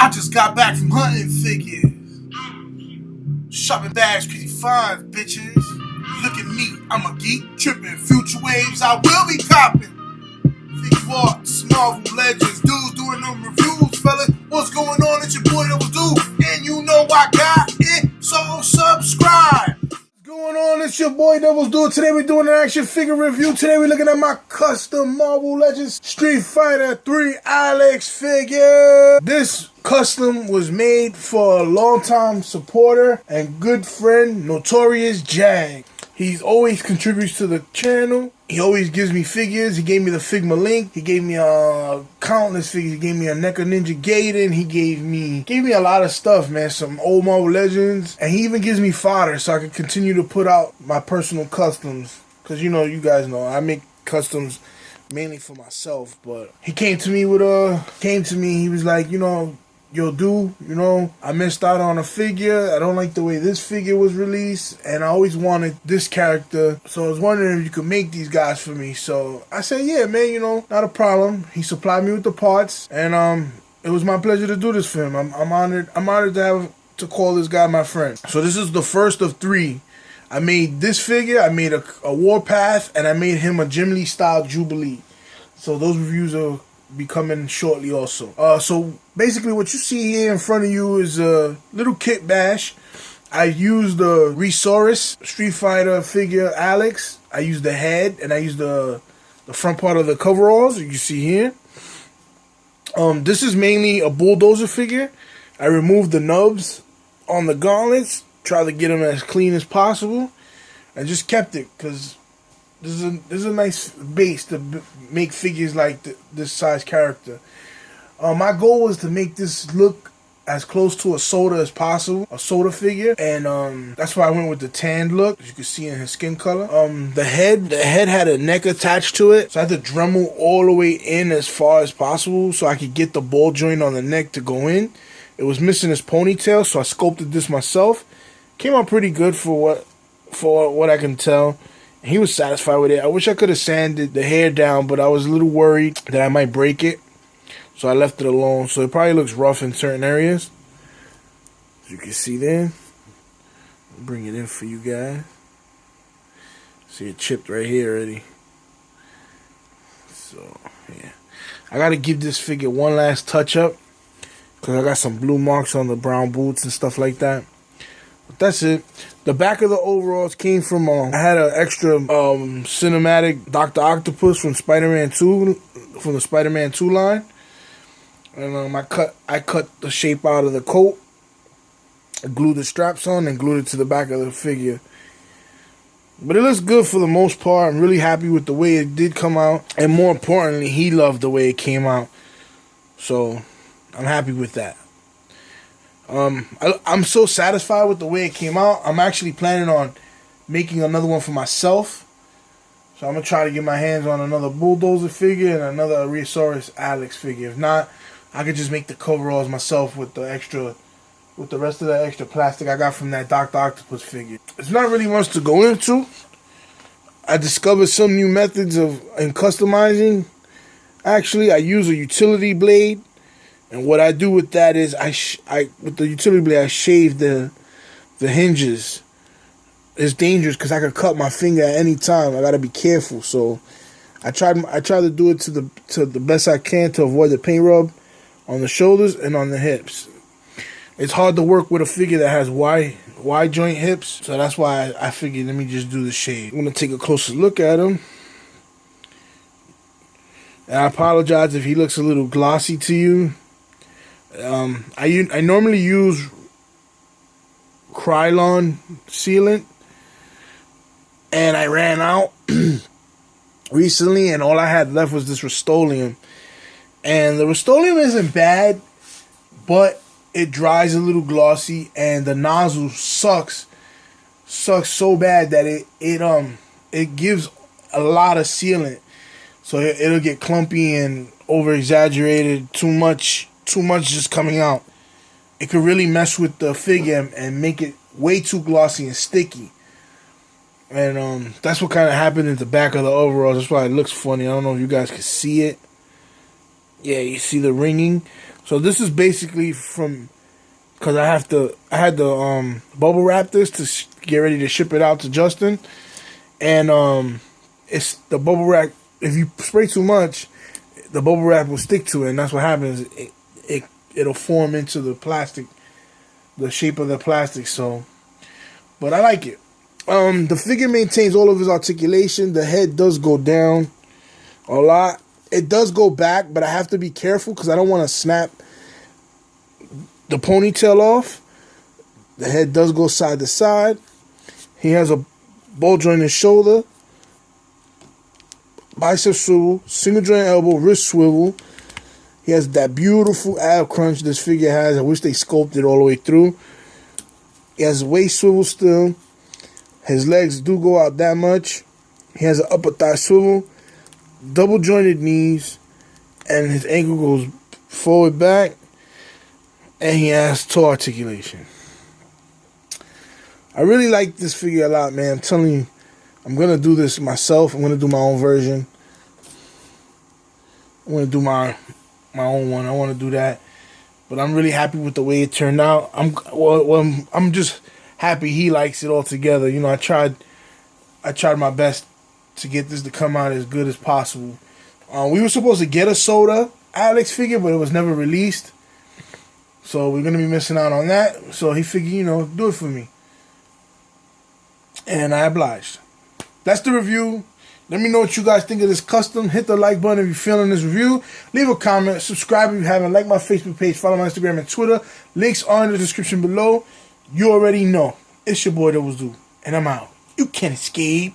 I just got back from hunting figures. Shopping bags, pretty fine, bitches. Look at me, I'm a geek, tripping future waves, I will be copping. Figure arts, Marvel Legends, dudes doing them reviews, fella. What's going on? It's your boy That Was Dude, and you know I got it, so subscribe. What's going on? It's your boy That Was Dude. Today we're doing an action figure review. Today we're looking at my custom Marvel Legends Street Fighter 3 Alex figure. This custom was made for a longtime supporter and good friend, Notorious Jag. He always contributes to the channel. He always gives me figures. He gave me the Figma link. He gave me countless figures. He gave me a NECA Ninja Gaiden. He gave me a lot of stuff, man. Some old Marvel Legends. And he even gives me fodder so I can continue to put out my personal customs. Because, you know, you guys know, I make customs mainly for myself. But he came to me he was like, you know, yo, dude, you know, I missed out on a figure. I don't like the way this figure was released, and I always wanted this character. So I was wondering if you could make these guys for me. So I said, yeah, man, you know, not a problem. He supplied me with the parts, and it was my pleasure to do this for him. I'm honored. I'm honored to call this guy my friend. So this is the first of three. I made this figure. I made a Warpath, and I made him a Jim Lee style Jubilee. So those reviews are be coming shortly also. So basically what you see here in front of you is a little kit bash. I used the Resaurus Street Fighter figure Alex. I used the head and I used the front part of the coveralls you see here. This is mainly a Bulldozer figure. I removed the nubs on the gauntlets, tried to get them as clean as possible. I just kept it because this is a nice base to make figures like this size character. My goal was to make this look as close to a Soda as possible, a Soda figure, and that's why I went with the tanned look, as you can see in his skin color. The head had a neck attached to it, so I had to Dremel all the way in as far as possible so I could get the ball joint on the neck to go in. It was missing his ponytail, so I sculpted this myself. Came out pretty good for what I can tell. He was satisfied with it. I wish I could have sanded the hair down, but I was a little worried that I might break it. So I left it alone. So it probably looks rough in certain areas. As you can see there. I'll bring it in for you guys. See it chipped right here already. So, yeah. I got to give this figure one last touch up, because I got some blue marks on the brown boots and stuff like that. But that's it. The back of the overalls came from, I had an extra cinematic Dr. Octopus from Spider-Man 2, from the Spider-Man 2 line. And I cut the shape out of the coat, I glued the straps on, and glued it to the back of the figure. But it looks good for the most part. I'm really happy with the way it did come out. And more importantly, he loved the way it came out. So, I'm happy with that. I'm so satisfied with the way it came out. I'm actually planning on making another one for myself. So I'm going to try to get my hands on another Bulldozer figure and another Resaurus Alex figure. If not, I could just make the coveralls myself with the rest of the extra plastic I got from that Dr. Octopus figure. It's not really much to go into. I discovered some new methods in customizing. Actually, I use a utility blade. And what I do with that is with the utility blade, I shave the hinges. It's dangerous because I could cut my finger at any time. I gotta be careful. So I try to do it to the best I can to avoid the paint rub on the shoulders and on the hips. It's hard to work with a figure that has wide joint hips, so that's why I figured let me just do the shave. I'm gonna take a closer look at him. And I apologize if he looks a little glossy to you. I normally use Krylon sealant, and I ran out recently, and all I had left was this Rust-Oleum. And the Rust-Oleum isn't bad, but it dries a little glossy, and the nozzle sucks so bad that it gives a lot of sealant, so it'll get clumpy and over exaggerated, too much just coming out. It could really mess with the figure and make it way too glossy and sticky. And that's what kind of happened at the back of the overalls. That's why it looks funny. I don't know if you guys can see it. Yeah, you see the ringing. So this is basically from, because I had to bubble wrap this to get ready to ship it out to Justin, and it's the bubble wrap. If you spray too much, the bubble wrap will stick to it, and that's what happens. It'll form into the plastic, the shape of the plastic. So, but I like it. The figure maintains all of his articulation. The head does go down a lot. It does go back, but I have to be careful because I don't want to snap the ponytail off. The head does go side to side. He has a bulge on his shoulder, bicep swivel, single joint elbow, wrist swivel. He has that beautiful ab crunch this figure has. I wish they sculpted all the way through. He has a waist swivel still. His legs do go out that much. He has an upper thigh swivel, double jointed knees, and his ankle goes forward back, and he has toe articulation. I really like this figure a lot, man. I'm telling you, I'm going to do this myself. I'm going to do my own version. I'm going to do my own one. I want to do that. But I'm really happy with the way it turned out. I'm just happy he likes it all together. You know, I tried my best to get this to come out as good as possible. We were supposed to get a Soda Alex figure, but it was never released. So we're going to be missing out on that. So he figured, you know, do it for me. And I obliged. That's the review. Let me know what you guys think of this custom. Hit the like button if you're feeling this review. Leave a comment. Subscribe if you haven't. Like my Facebook page. Follow my Instagram and Twitter. Links are in the description below. You already know. It's your boy Double Do. And I'm out. You can't escape.